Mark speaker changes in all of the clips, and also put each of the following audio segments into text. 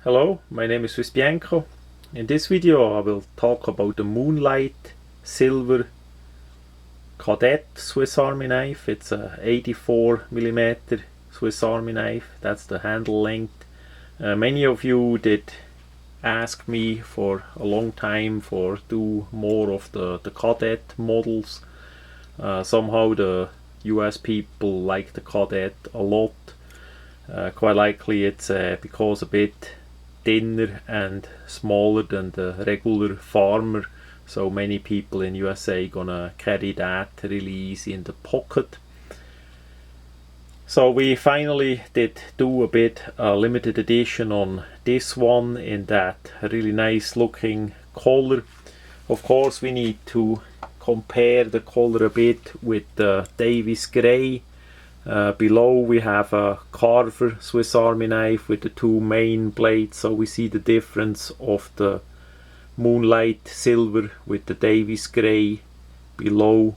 Speaker 1: Hello, my name is Swissbianco. In this video I will talk about the Moonlight silver cadet Swiss Army knife. It's a 84mm Swiss Army knife. That's the handle length. Many of you did ask me for a long time for do more of the cadet models. Somehow the US people like the cadet a lot. Quite likely it's because a bit thinner and smaller than the regular farmer, so many people in USA gonna carry that really easy in the pocket. So we finally did do a bit limited edition on this one in that really nice looking color. Of course we need to compare the color a bit with the Davis Gray. Below we have a Carver Swiss Army knife with the two main blades, so we see the difference of the Moonlight silver with the Davis Gray below.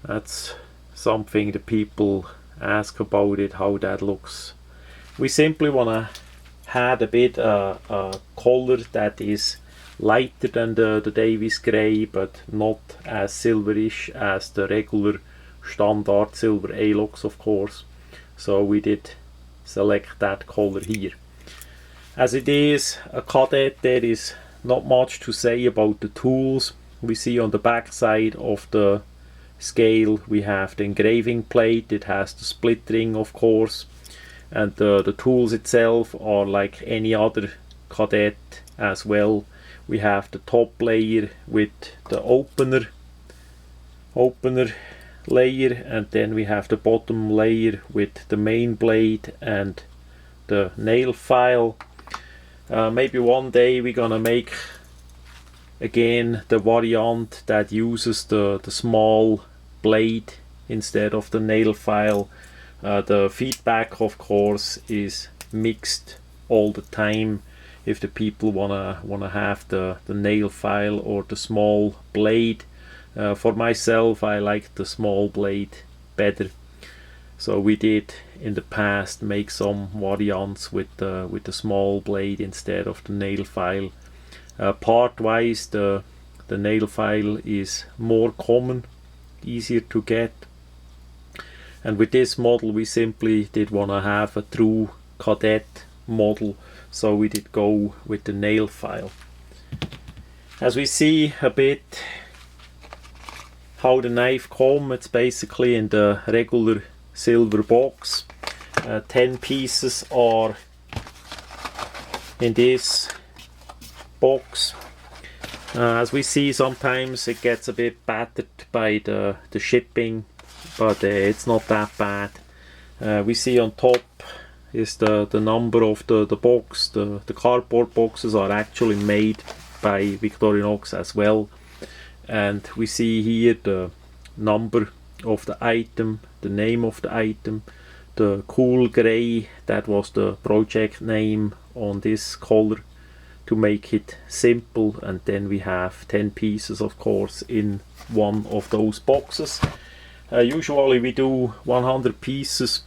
Speaker 1: That's something the people ask about it, how that looks. We simply want to add a bit a color that is lighter than the Davis Gray, but not as silverish as the regular standard silver A-locks, of course. So we did select that color here. As it is a cadet, there is not much to say about the tools. We see on the back side of the scale we have the engraving plate. It has the split ring, of course, and the tools itself are like any other cadet as well. We have the top layer with the opener layer, and then we have the bottom layer with the main blade and the nail file. Maybe one day we're gonna make again the variant that uses the small blade instead of the nail file. The feedback, of course, is mixed all the time. If the people wanna have the nail file or the small blade. For myself, I like the small blade better, so we did in the past make some variants with the small blade instead of the nail file. Part wise, the nail file is more common, easier to get, and with this model we simply did want to have a true cadet model, so we did go with the nail file. As we see a bit how the knife comes, it's basically in the regular silver box. 10 pieces are in this box. As we see, sometimes it gets a bit battered by the shipping, but it's not that bad. We see on top is the number of the box. The cardboard boxes are actually made by Victorinox as well. And we see here the number of the item, the name of the item, the cool gray, that was the project name on this color to make it simple, and then we have 10 pieces, of course, in one of those boxes. Usually we do 100 pieces,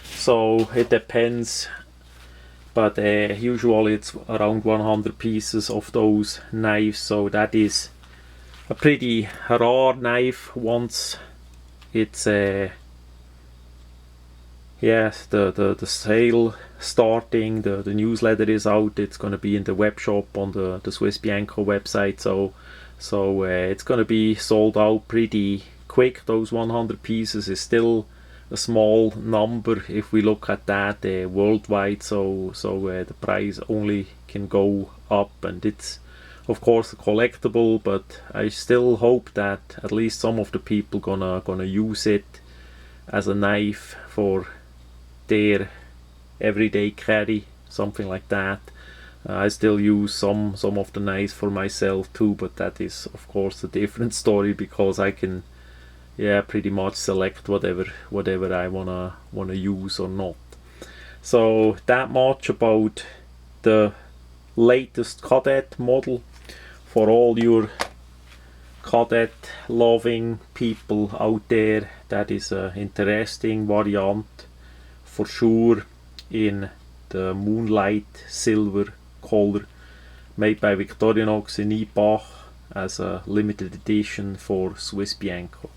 Speaker 1: so it depends, but usually it's around 100 pieces of those knives, so that is a pretty rare knife. Once it's the sale starting, the newsletter is out, it's going to be in the web shop on the swissbianco website, so it's going to be sold out pretty quick. Those 100 pieces is still a small number if we look at that worldwide, so the price only can go up, and it's of course a collectible, but I still hope that at least some of the people gonna use it as a knife for their everyday carry, something like that. I still use some of the knives for myself too, but that is of course a different story, because I can pretty much select whatever I wanna use or not. So that much about the latest cadet model. For all your cadet loving people out there, that is an interesting variant for sure in the Moonlight silver color, made by Victorinox in Ibach as a limited edition for Swiss Bianco.